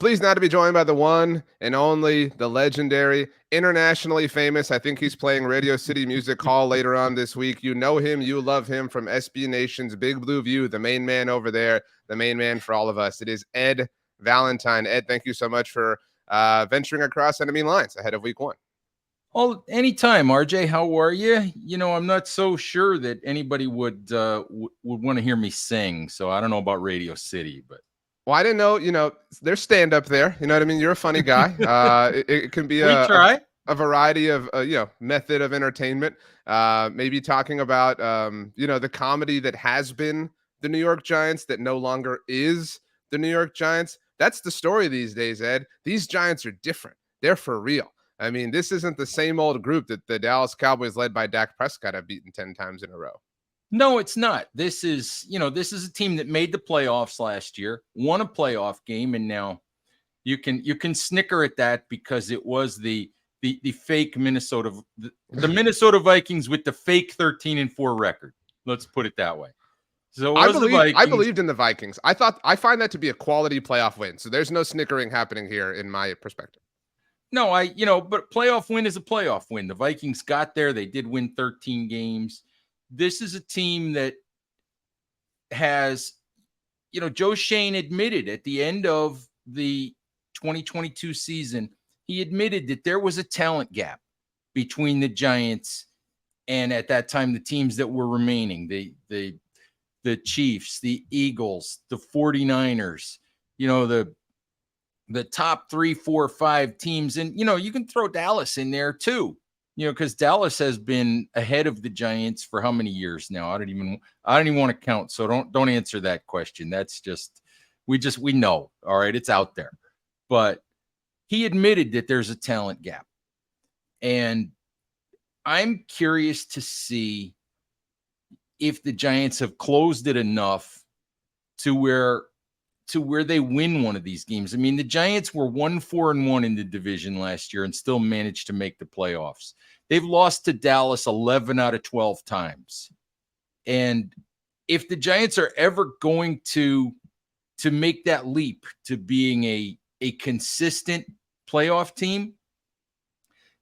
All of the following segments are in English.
Pleased now to be joined by the one and only, the legendary, internationally famous. I think he's playing Radio City Music Hall later on this week. You know him, you love him from SB Nation's Big Blue View, the main man over there, the main man for all of us. It is Ed Valentine. Ed, thank you so much for venturing across enemy lines ahead of week one. Oh, anytime, RJ. How are you? I'm not so sure that anybody would want to hear me sing. So I don't know about Radio City, but Well, I didn't know, there's stand up there. You know what I mean? You're a funny guy. It can be we try. a variety of, method of entertainment. Maybe talking about, the comedy that has been the New York Giants that no longer is the New York Giants. That's the story these days, Ed. These Giants are different. They're for real. I mean, this isn't the same old group that the Dallas Cowboys led by Dak Prescott have beaten 10 times in a row. No, it's not. This is a team that made the playoffs last year, won a playoff game, and now you can snicker at that because it was the fake Minnesota, the Minnesota Vikings with the fake 13-4 record. Let's put it that way. So I believed in the Vikings. I find that to be a quality playoff win. So there's no snickering happening here in my perspective. No, but playoff win is a playoff win. The Vikings got there. They did win 13 games. This is a team that has, Joe Schoen admitted at the end of the 2022 season, he admitted that there was a talent gap between the Giants and at that time the teams that were remaining, the Chiefs, the Eagles, the 49ers, the top 3, 4, 5 teams. And, you can throw Dallas in there too, because Dallas has been ahead of the Giants for how many years now? I don't even want to count. So don't answer that question. That's we know. All right. It's out there. But he admitted that there's a talent gap. And I'm curious to see if the Giants have closed it enough to where they win one of these games. I mean, the Giants were 1-4-1 in the division last year and still managed to make the playoffs. They've lost to Dallas 11 out of 12 times. And if the Giants are ever going to make that leap to being a consistent playoff team,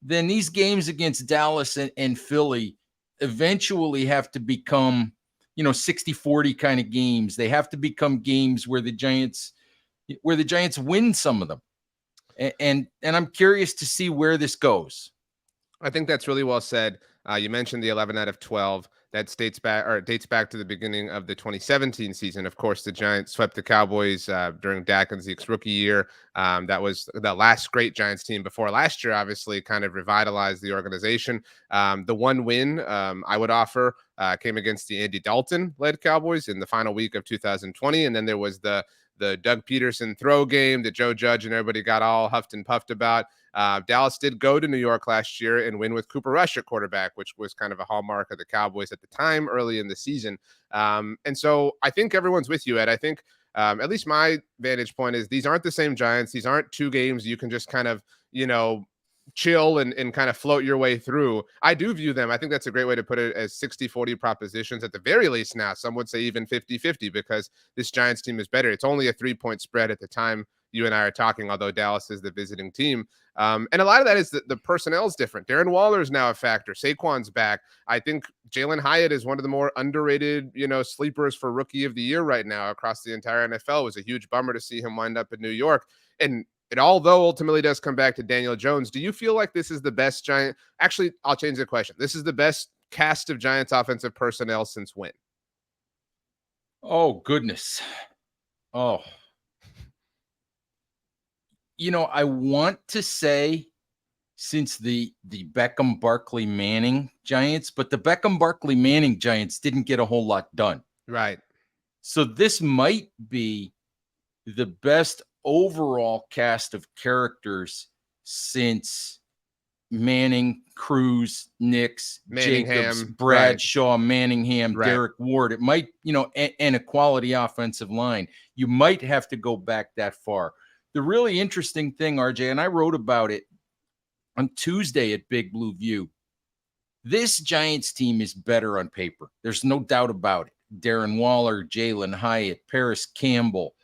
then these games against Dallas and Philly eventually have to become 60-40 kind of games. They have to become games where the Giants win some of them. And I'm curious to see where this goes. I think that's really well said. You mentioned the 11 out of 12. That dates back to the beginning of the 2017 season. Of course, the Giants swept the Cowboys during Dak and Zeke's rookie year. That was the last great Giants team before last year, obviously, kind of revitalized the organization. The one win I would offer came against the Andy Dalton-led Cowboys in the final week of 2020. And then there was the Doug Peterson throw game that Joe Judge and everybody got all huffed and puffed about. Dallas did go to New York last year and win with Cooper Rush at quarterback, which was kind of a hallmark of the Cowboys at the time early in the season. And so I think everyone's with you, Ed. I think at least my vantage point is these aren't the same Giants. These aren't two games you can just kind of, chill and kind of float your way through. I do view them, I think that's a great way to put it, as 60-40 propositions at the very least now. Some would say even 50-50 because this Giants team is better. It's only a 3-point spread at the time you and I are talking, although Dallas is the visiting team. And a lot of that is that the personnel is different. Darren Waller is now a factor. Saquon's back. I think Jalen Hyatt is one of the more underrated, sleepers for rookie of the year right now across the entire NFL. It was a huge bummer to see him wind up in New York. And although ultimately does come back to Daniel Jones, do you feel like this is the best Giant? Actually, I'll change the question. This is the best cast of Giants offensive personnel since when? Oh, goodness. Oh, I want to say since the Beckham, Barkley, Manning Giants, but the Beckham, Barkley, Manning Giants didn't get a whole lot done. Right. So this might be the best overall cast of characters since Manning, Cruz, Nix, Jacobs, Bradshaw, right. Manningham, right. Derek Ward. It might, and a quality offensive line. You might have to go back that far. The really interesting thing, RJ, and I wrote about it on Tuesday at Big Blue View, this Giants team is better on paper. There's no doubt about it. Darren Waller, Jalen Hyatt, Paris Campbell,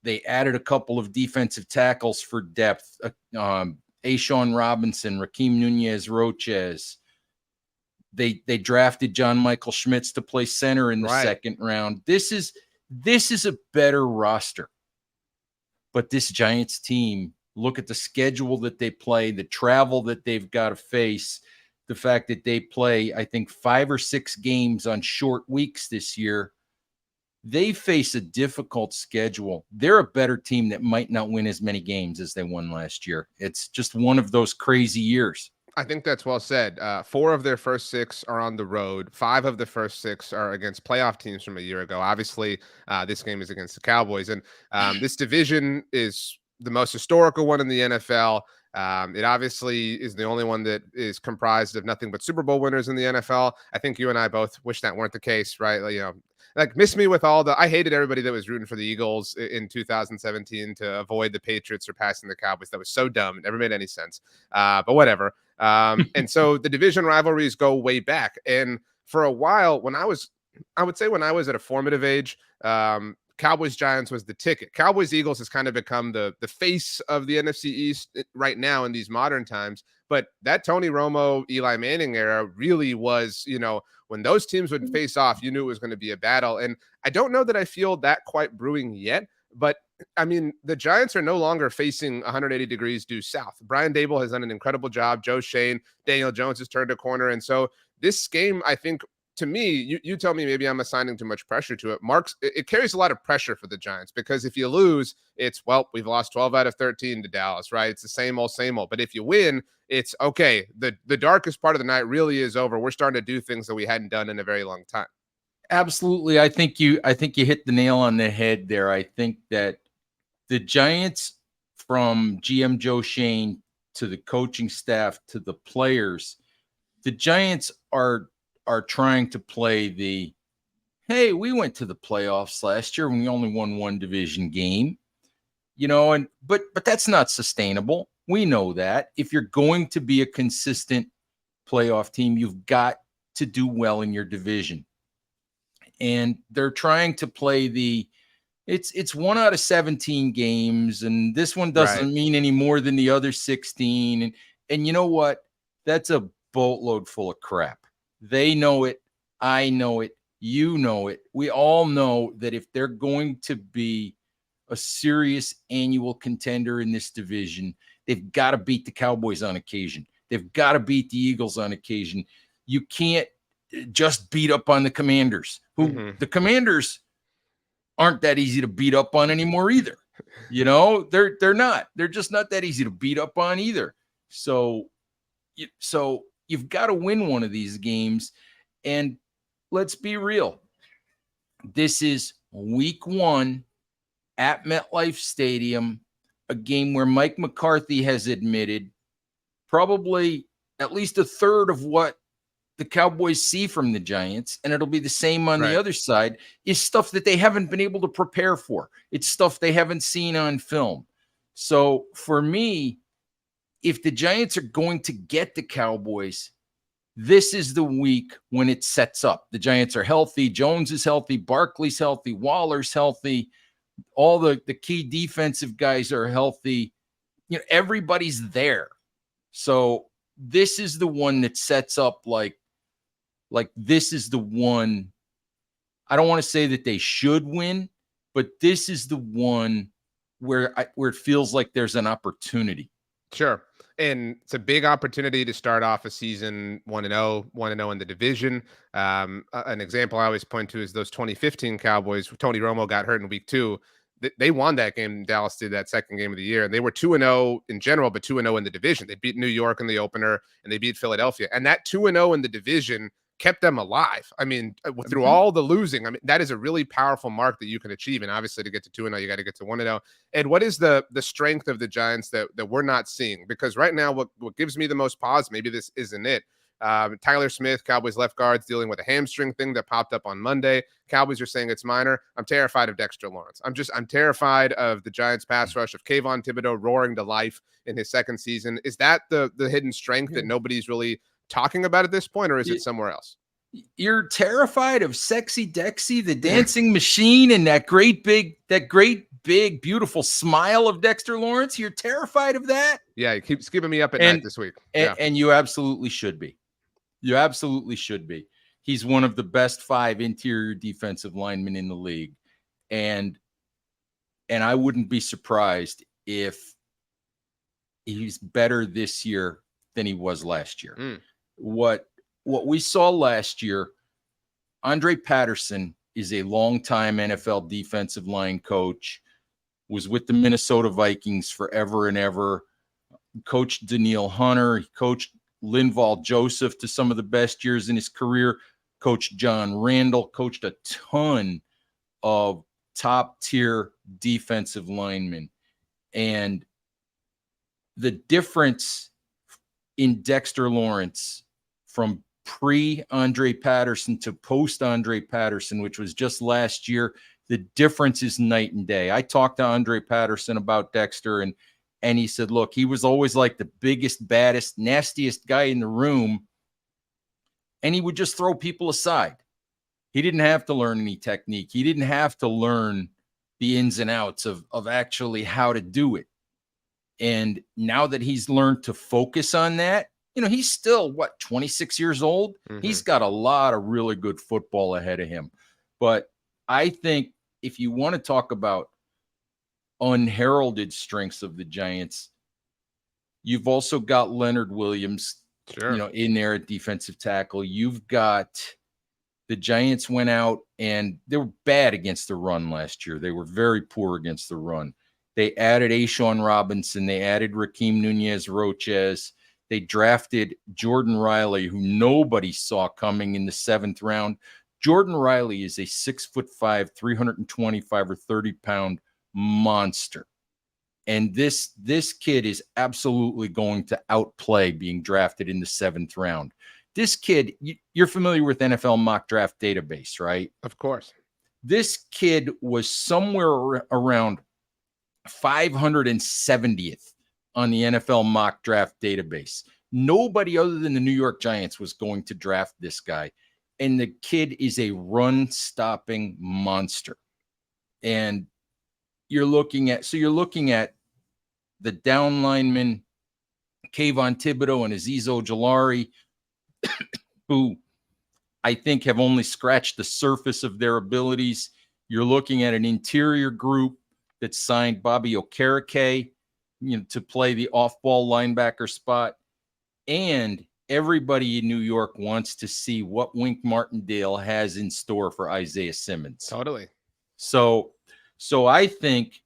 They added a couple of defensive tackles for depth. Ashawn Robinson, Rakeem Nunez-Roches. They drafted John Michael Schmitz to play center in the second round. This is a better roster. But this Giants team, look at the schedule that they play, the travel that they've got to face, the fact that they play, I think, 5 or 6 games on short weeks this year. They face a difficult schedule. They're a better team that might not win as many games as they won last year. It's just one of those crazy years. I think that's well said. 4 of their first 6 are on the road. 5 of the first 6 are against playoff teams from a year ago. Obviously, this game is against the Cowboys. And this division is the most historical one in the NFL. It obviously is the only one that is comprised of nothing but Super Bowl winners in the NFL. I think you and I both wish that weren't the case, right? Like miss me with all I hated everybody that was rooting for the Eagles in 2017 to avoid the Patriots surpassing the Cowboys. That was so dumb. It never made any sense. But whatever. And so the division rivalries go way back. And for a while, I would say when I was at a formative age, Cowboys Giants was the ticket. Cowboys Eagles has kind of become the face of the NFC East right now in these modern times. But that Tony Romo, Eli Manning era really was, when those teams would face off, you knew it was going to be a battle. And I don't know that I feel that quite brewing yet. But I mean, the Giants are no longer facing 180 degrees due south. Brian Dable has done an incredible job. Joe Shane, Daniel Jones has turned a corner. And so this game, I think, to me, you tell me maybe I'm assigning too much pressure to it. It carries a lot of pressure for the Giants because if you lose, it's, well, we've lost 12 out of 13 to Dallas, right? It's the same old, same old. But if you win, it's okay. The darkest part of the night really is over. We're starting to do things that we hadn't done in a very long time. Absolutely. I think you hit the nail on the head there. I think that the Giants, from GM Joe Shane to the coaching staff to the players, the Giants are trying to play the, hey, we went to the playoffs last year and we only won 1 division game, but that's not sustainable. We know that. If you're going to be a consistent playoff team, you've got to do well in your division. And they're trying to play it's 1 out of 17 games, and this one doesn't mean any more than the other 16. And you know what? That's a boatload full of crap. They know it. I know it. You know it. We all know that if they're going to be a serious annual contender in this division, they've got to beat the Cowboys on occasion. They've got to beat the Eagles on occasion. You can't just beat up on the Commanders, who the Commanders aren't that easy to beat up on anymore either. They're not. They're just not that easy to beat up on either. So you've got to win one of these games. And let's be real. This is week 1 at MetLife Stadium, a game where Mike McCarthy has admitted probably at least a third of what the Cowboys see from the Giants, and it'll be the same on the other side, is stuff that they haven't been able to prepare for. It's stuff they haven't seen on film. So for me, if the Giants are going to get the Cowboys, this is the week when it sets up. The Giants are healthy. Jones is healthy. Barkley's healthy. Waller's healthy. All the key defensive guys are healthy. Everybody's there. So this is the one that sets up like this is the one. I don't want to say that they should win, but this is the one where it feels like there's an opportunity. Sure. And it's a big opportunity to start off a season 1-0 in the division. An example I always point to is those 2015 Cowboys. Tony Romo got hurt in week 2. They won that game. Dallas did that second game of the year, and they were 2-0 in general, but 2-0 in the division. They beat New York in the opener, and they beat Philadelphia. And that 2-0 in the division kept them alive. I mean, through all the losing, I mean, that is a really powerful mark that you can achieve. And obviously to get to 2-0, you got to get to 1-0. And what is the strength of the Giants that we're not seeing? Because right now, what gives me the most pause, maybe this isn't it. Tyler Smith, Cowboys left guard's dealing with a hamstring thing that popped up on Monday. Cowboys are saying it's minor. I'm terrified of Dexter Lawrence. I'm terrified of the Giants pass rush, of Kayvon Thibodeau roaring to life in his second season. Is that the hidden strength that nobody's really talking about at this point, or is it somewhere else? You're terrified of Sexy Dexy, the dancing machine, and that great big, beautiful smile of Dexter Lawrence. You're terrified of that? Yeah, it keeps keeping me up at night this week. Yeah. And you absolutely should be. You absolutely should be. He's one of the best 5 interior defensive linemen in the league. And I wouldn't be surprised if he's better this year than he was last year. What we saw last year, Andre Patterson is a longtime NFL defensive line coach, was with the Minnesota Vikings forever and ever, coached Danielle Hunter, he coached Linval Joseph to some of the best years in his career, coached John Randall, coached a ton of top tier defensive linemen. And the difference in Dexter Lawrence from pre-Andre Patterson to post-Andre Patterson, which was just last year, the difference is night and day. I talked to Andre Patterson about Dexter, and he said, look, he was always like the biggest, baddest, nastiest guy in the room, and he would just throw people aside. He didn't have to learn any technique. He didn't have to learn the ins and outs of actually how to do it. And now that he's learned to focus on that, he's still, 26 years old? Mm-hmm. He's got a lot of really good football ahead of him. But I think if you want to talk about unheralded strengths of the Giants, you've also got Leonard Williams, in there at defensive tackle. You've got the Giants went out and they were bad against the run last year. They were very poor against the run. They added Ashawn Robinson. They added Raheem Nunez-Roches. They drafted Jordan Riley, who nobody saw coming in the 7th round. Jordan Riley is a 6'5", 325 or 30-pound monster. And this kid is absolutely going to outplay being drafted in the 7th round. This kid, you're familiar with NFL mock draft database, right? Of course. This kid was somewhere around 570th on the NFL mock draft database. Nobody other than the New York Giants was going to draft this guy. And the kid is a run-stopping monster. And you're looking at the down linemen, Kayvon Thibodeau and Azeez Ojulari, who I think have only scratched the surface of their abilities. You're looking at an interior group that signed Bobby Okereke, to play the off-ball linebacker spot. And everybody in New York wants to see what Wink Martindale has in store for Isaiah Simmons. Totally. So I think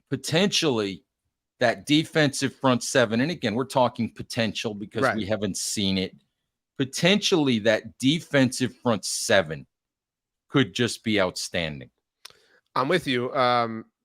potentially that defensive front 7, and again, we're talking potential because we haven't seen it. Potentially that defensive front 7 could just be outstanding. I'm with you.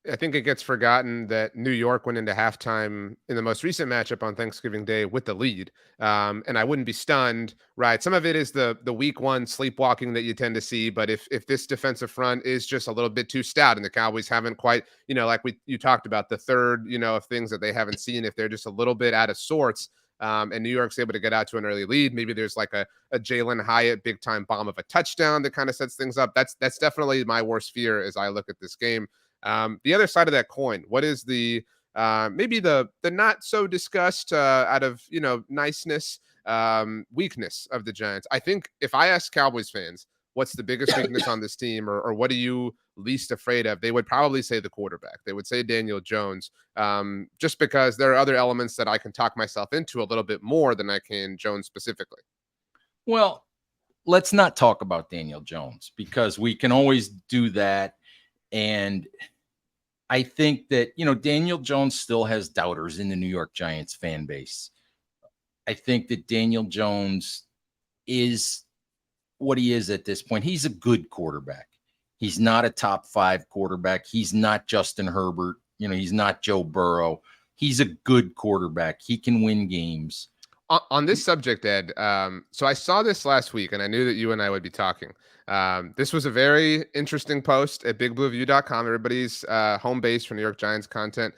I think it gets forgotten that New York went into halftime in the most recent matchup on Thanksgiving Day with the lead. And I wouldn't be stunned, right? Some of it is the week 1 sleepwalking that you tend to see. But if this defensive front is just a little bit too stout and the Cowboys haven't quite, like you talked about the third, of things that they haven't seen, if they're just a little bit out of sorts, and New York's able to get out to an early lead, maybe there's like a Jalen Hyatt big time bomb of a touchdown that kind of sets things up. That's definitely my worst fear as I look at this game. The other side of that coin, what is the maybe the not so discussed out of niceness weakness of the Giants? I think if I ask Cowboys fans what's the biggest weakness on this team, or what are you least afraid of, they would probably say the quarterback. They would say Daniel Jones, just because there are other elements that I can talk myself into a little bit more than I can Jones specifically. Well, let's not talk about Daniel Jones because we can always do that. And I think that, Daniel Jones still has doubters in the New York Giants fan base. I think that Daniel Jones is what he is at this point. He's a good quarterback. He's not a top 5 quarterback. He's not Justin Herbert. He's not Joe Burrow. He's a good quarterback. He can win games. On this subject, Ed, so I saw this last week and I knew that you and I would be talking. This was a very interesting post at bigblueview.com, everybody's home base for New York Giants content.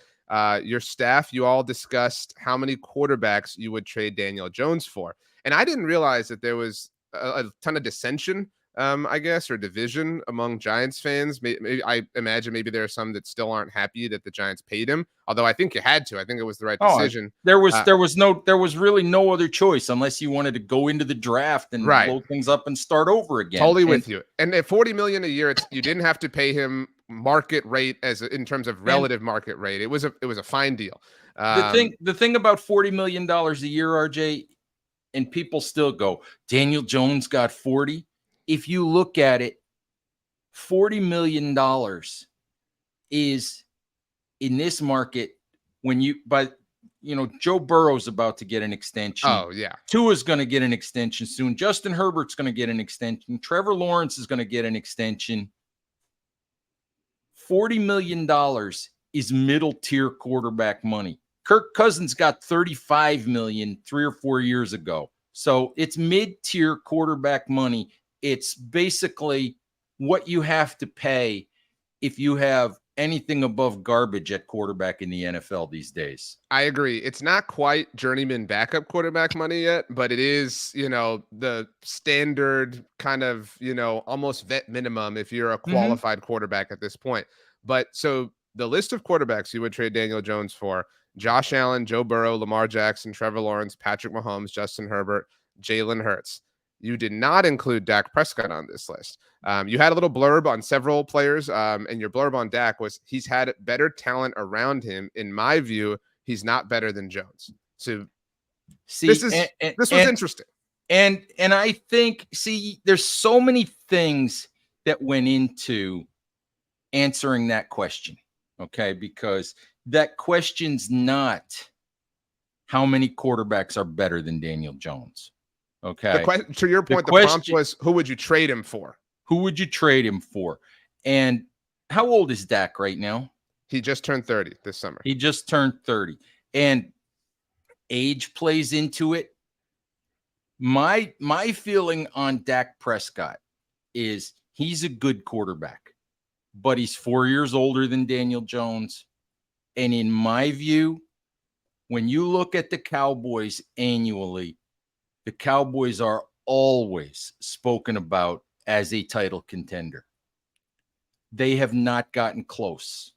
Your staff, you all discussed how many quarterbacks you would trade Daniel Jones for. And I didn't realize that there was a ton of dissension, I guess, or division among Giants fans. Maybe I imagine maybe there are some that still aren't happy that the Giants paid him. Although I think you had to. I think it was the right decision. There was really no other choice unless you wanted to go into the draft and Right. blow things up and start over again. Totally with you. And at $40 million a year, you didn't have to pay him market rate in terms of relative market rate. It was a fine deal. The thing about $40 million a year, RJ, and people still go, Daniel Jones got 40. If you look at it, $40 million is in this market Joe Burrow's about to get an extension. Oh, yeah. Tua's going to get an extension soon. Justin Herbert's going to get an extension. Trevor Lawrence is going to get an extension. $40 million is middle tier quarterback money. Kirk Cousins got $35 million 3 or 4 years ago. So it's mid-tier quarterback money. It's basically what you have to pay if you have anything above garbage at quarterback in the NFL these days. I agree. It's not quite journeyman backup quarterback money yet, but it is, the standard kind of, almost vet minimum if you're a qualified quarterback at this point. But so the list of quarterbacks you would trade Daniel Jones for: Josh Allen, Joe Burrow, Lamar Jackson, Trevor Lawrence, Patrick Mahomes, Justin Herbert, Jalen Hurts. You did not include Dak Prescott on this list. You had a little blurb on several players, and your blurb on Dak was he's had better talent around him. In my view, he's not better than Jones. So this was interesting. And I think, there's so many things that went into answering that question, okay? Because that question's not how many quarterbacks are better than Daniel Jones. Okay. To your point, the prompt was, who would you trade him for? Who would you trade him for? And how old is Dak right now? He just turned 30 this summer. He just turned 30. And age plays into it. My feeling on Dak Prescott is he's a good quarterback, but he's 4 years older than Daniel Jones. And in my view, when you look at the Cowboys annually, the Cowboys are always spoken about as a title contender. They have not gotten close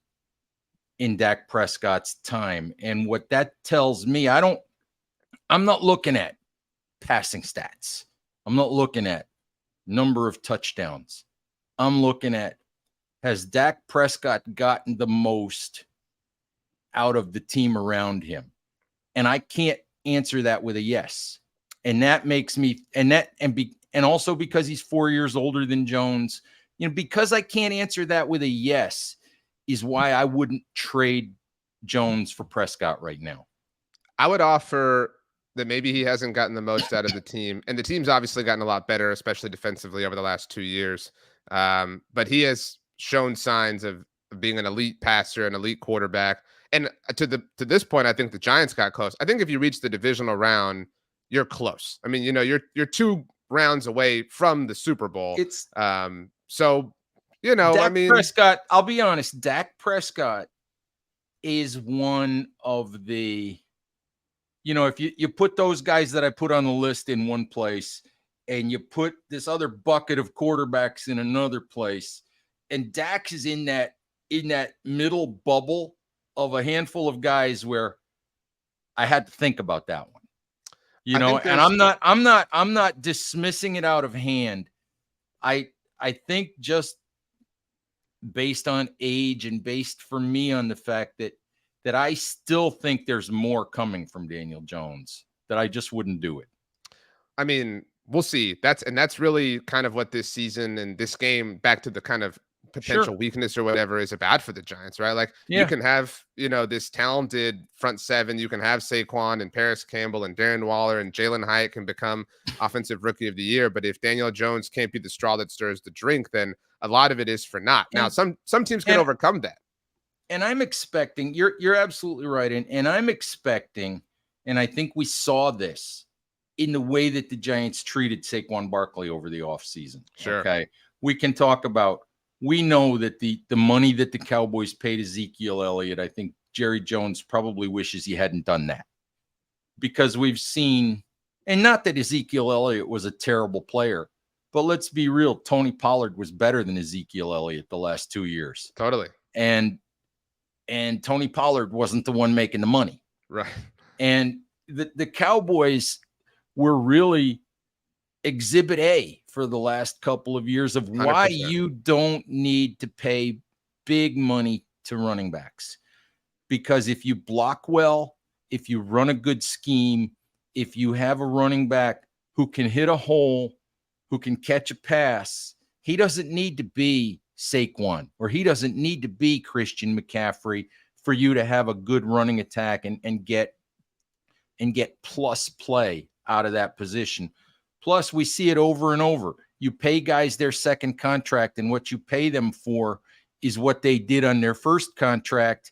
in Dak Prescott's time. And what that tells me, I'm not looking at passing stats. I'm not looking at number of touchdowns. I'm looking at, has Dak Prescott gotten the most out of the team around him? And I can't answer that with a yes. And that makes me, and also because he's 4 years older than Jones, because I can't answer that with a yes is why I wouldn't trade Jones for Prescott right now. I would offer that maybe he hasn't gotten the most out of the team, and the team's obviously gotten a lot better, especially defensively over the last 2 years. But he has shown signs of being an elite passer, an elite quarterback. And to this point, I think the Giants got close. I think if you reach the divisional round, you're close. I mean, you're 2 rounds away from the Super Bowl. Prescott, I'll be honest, Dak Prescott is one of the, if you put those guys that I put on the list in one place and you put this other bucket of quarterbacks in another place, and Dak is in that middle bubble of a handful of guys where I had to think about that one. And I'm not dismissing it out of hand. I think just based on age and based for me on the fact that I still think there's more coming from Daniel Jones, that I just wouldn't do it. I mean, we'll see. That's really kind of what this season and this game, back to the kind of potential weakness or whatever, is about for the Giants, right? Like you can have, this talented front seven. You can have Saquon and Paris Campbell and Darren Waller and Jalen Hyatt can become offensive rookie of the year. But if Daniel Jones can't be the straw that stirs the drink, then a lot of it is for naught. Now, some teams can overcome that. And I'm expecting, you're absolutely right. And I'm expecting, and I think we saw this in the way that the Giants treated Saquon Barkley over the offseason. Sure. Okay. We can talk about, we know that the money that the Cowboys paid Ezekiel Elliott, I think Jerry Jones probably wishes he hadn't done that, because we've seen, And not that Ezekiel Elliott was a terrible player, but let's be real. Tony Pollard was better than Ezekiel Elliott the last 2 years. Totally. And Tony Pollard wasn't the one making the money. Right. And the Cowboys were really exhibit A for the last couple of years of why 100%. you don't need to pay big money to running backs. Because if you block well, if you run a good scheme, if you have a running back who can hit a hole, who can catch a pass, he doesn't need to be Saquon, or he doesn't need to be Christian McCaffrey for you to have a good running attack and get plus play out of that position. Plus, we see it over and over. You pay guys their second contract, and what you pay them for is what they did on their first contract,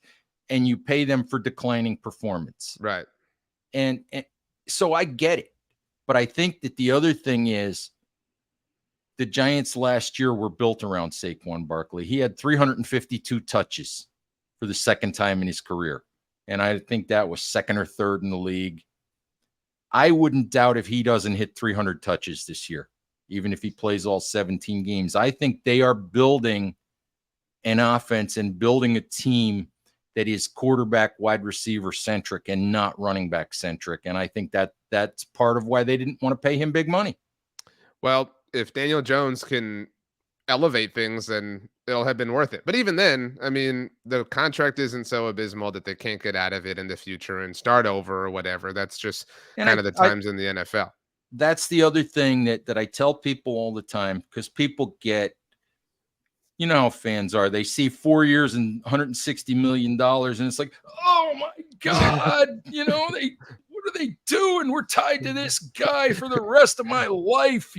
and you pay them for declining performance. Right. And so I get it. But I think that the other thing is the Giants last year were built around Saquon Barkley. He had 352 touches for the second time in his career. And I think that was second or third in the league. I wouldn't doubt if he doesn't hit 300 touches this year, even if he plays all 17 games. I think they are building an offense and building a team that is quarterback, wide receiver centric and not running back centric. And I think that that's part of why they didn't want to pay him big money. Well, if Daniel Jones can elevate things, then it'll have been worth it. But even then, I mean, the contract isn't so abysmal that they can't get out of it in the future and start over or whatever. That's just kind of the times in the NFL. That's the other thing that I tell people all the time, because people get, you know how fans are. They see 4 years and $160 million, and it's like, oh my God, what are they doing? We're tied to this guy for the rest of my life.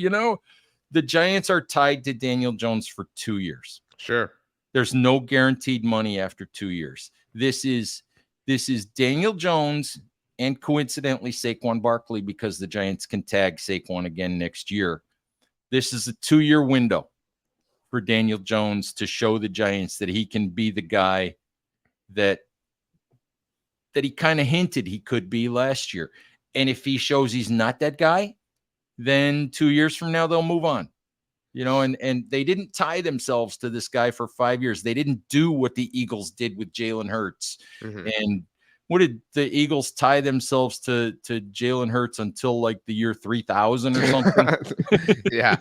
The Giants are tied to Daniel Jones for 2 years. Sure. There's no guaranteed money after 2 years. This is Daniel Jones and coincidentally Saquon Barkley, because the Giants can tag Saquon again next year. This is a 2-year window for Daniel Jones to show the Giants that he can be the guy that he kind of hinted he could be last year. And if he shows he's not that guy, then 2 years from now, they'll move on. And they didn't tie themselves to this guy for 5 years. They didn't do what the Eagles did with Jalen Hurts. Mm-hmm. And what did the Eagles tie themselves to Jalen Hurts until like the year 3000 or something? Yeah.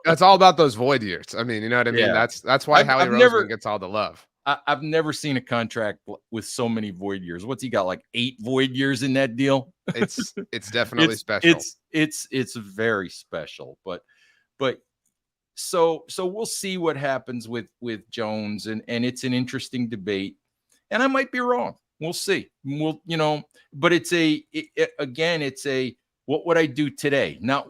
That's all about those void years. I mean, you know what I mean? Yeah. That's why Howie Roseman gets all the love. I've never seen a contract with so many void years. What's he got, like 8 void years in that deal? It's definitely special. It's very special. But so we'll see what happens with Jones, and it's an interesting debate. And I might be wrong. We'll see. But it's a what would I do today? Not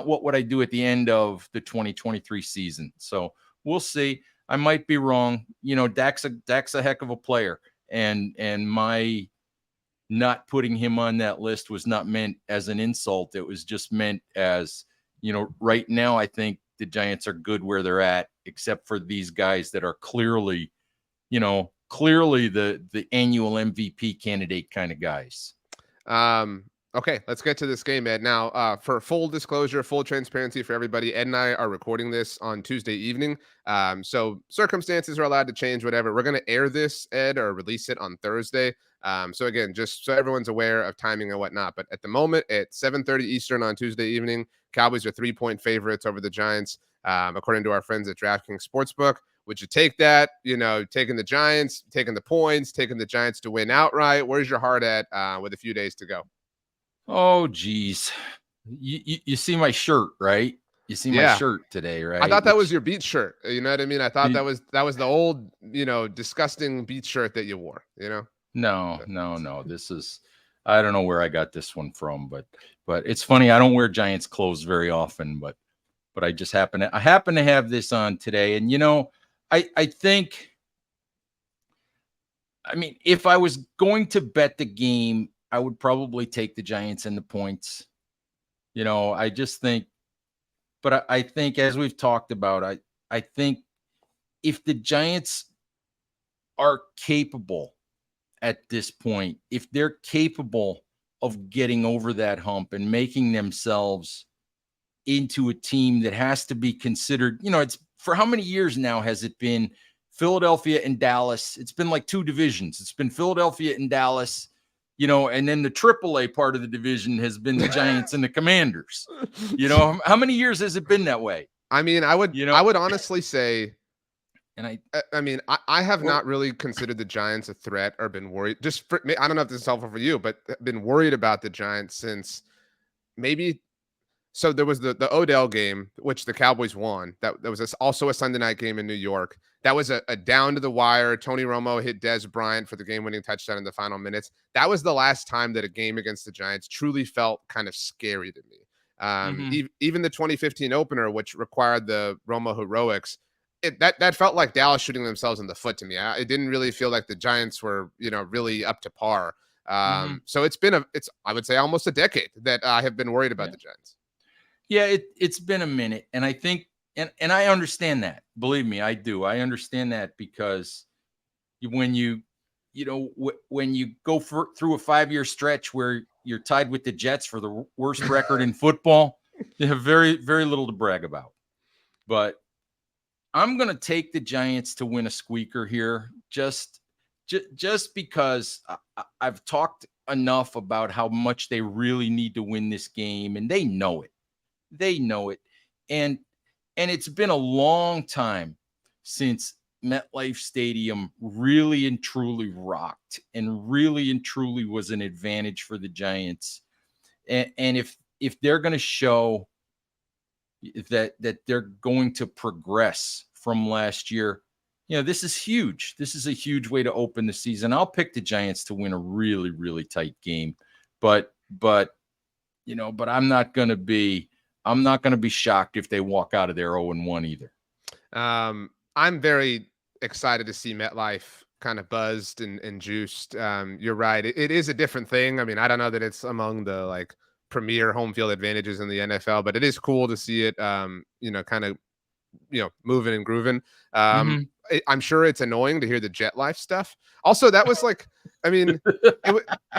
what would I do at the end of the 2023 season. So we'll see. I might be wrong. Dak's a heck of a player, and my not putting him on that list was not meant as an insult. It was just meant as, right now I think the Giants are good where they're at, except for these guys that are clearly the annual MVP candidate kind of guys. Okay, let's get to this game, Ed. Now, for full disclosure, full transparency for everybody, Ed and I are recording this on Tuesday evening. So circumstances are allowed to change, whatever. We're going to air this, Ed, or release it on Thursday. So again, just so everyone's aware of timing and whatnot. But at the moment, at 7:30 Eastern on Tuesday evening, Cowboys are 3-point favorites over the Giants, according to our friends at DraftKings Sportsbook. Would you take that? Taking the Giants, taking the points, taking the Giants to win outright? Where's your heart at with a few days to go? Oh, geez. You see my shirt, right? You see my shirt today, right? I thought that was your beach shirt. You know what I mean? I thought that was the old, disgusting beach shirt that you wore, No. This is, I don't know where I got this one from, but it's funny. I don't wear Giants clothes very often, but I just happen to have this on today. And, I think, if I was going to bet the game, I would probably take the Giants and the points. I just think, but I think, as we've talked about, I think if the Giants are capable at this point, if they're capable of getting over that hump and making themselves into a team that has to be considered. It's for how many years now has it been Philadelphia and Dallas? It's been like two divisions. It's been Philadelphia and Dallas, and then the AAA part of the division has been the Giants and the Commanders. How many years has it been that way? I mean, I would honestly say, and I have not really considered the Giants a threat or been worried. Just for me, I don't know if this is helpful for you, but been worried about the Giants since maybe. So there was the Odell game, which the Cowboys won. That was also a Sunday night game in New York. That was a down to the wire. Tony Romo hit Dez Bryant for the game-winning touchdown in the final minutes. That was the last time that a game against the Giants truly felt kind of scary to me. Even the 2015 opener, which required the Romo heroics, that felt like Dallas shooting themselves in the foot to me. It didn't really feel like the Giants were, really up to par. So it's been I would say almost a decade that I have been worried about the Giants. Yeah, it's been a minute, and I think, and I understand that. Believe me, I do. I understand that because when you go through a 5-year stretch where you're tied with the Jets for the worst record in football, you have very, very little to brag about. But I'm going to take the Giants to win a squeaker here, just because I've talked enough about how much they really need to win this game, and they know it. They know it. And it's been a long time since MetLife Stadium really and truly rocked and really and truly was an advantage for the Giants. And if they're going to show that they're going to progress from last year, this is huge. This is a huge way to open the season. I'll pick the Giants to win a really, really tight game, but I'm not going to be shocked if they walk out of there 0-1 either. I'm very excited to see MetLife kind of buzzed and juiced. You're right. It is a different thing. I mean, I don't know that it's among the premier home field advantages in the NFL, but it is cool to see it, kind of, moving and grooving. I'm sure it's annoying to hear the Jet Life stuff. Also, that was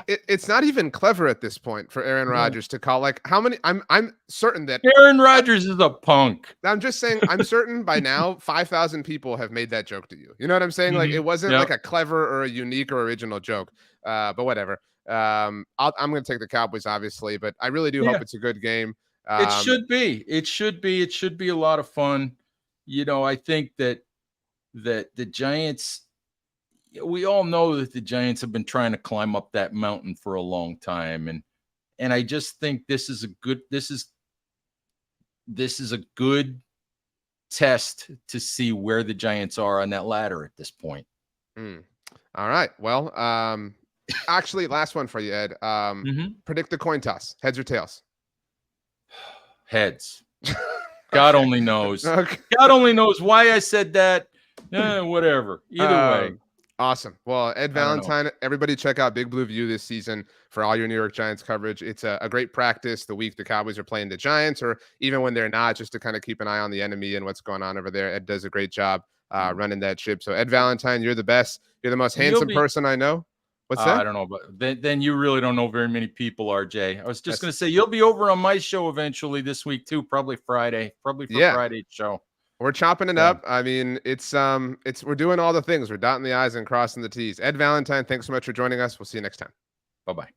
it's not even clever at this point for Aaron Rodgers to call how many. I'm certain that Aaron Rodgers is a punk. I'm just saying, I'm certain by now 5,000 people have made that joke to you. You know what I'm saying? It wasn't like a clever or a unique or original joke. But whatever. I'm going to take the Cowboys, obviously, but I really do hope it's a good game. It should be. It should be a lot of fun. I think that the Giants, we all know that the Giants have been trying to climb up that mountain for a long time. And I just think this is a good test to see where the Giants are on that ladder at this point. All right. Well, actually, last one for you, Ed. Predict the coin toss, heads or tails? Heads. God only knows. Okay. God only knows why I said that. Whatever. Either way. Awesome. Well, Ed Valentine, everybody check out Big Blue View this season for all your New York Giants coverage. It's a great practice the week the Cowboys are playing the Giants, or even when they're not, just to kind of keep an eye on the enemy and what's going on over there. Ed does a great job running that ship. So Ed Valentine, you're the best. You're the most handsome person I know. What's that? I don't know, but then you really don't know very many people, RJ. I was just going to say, you'll be over on my show eventually this week too, probably Friday, Friday's show. We're chopping it up. I mean, we're doing all the things. We're dotting the I's and crossing the T's. Ed Valentine, thanks so much for joining us. We'll see you next time. Bye-bye.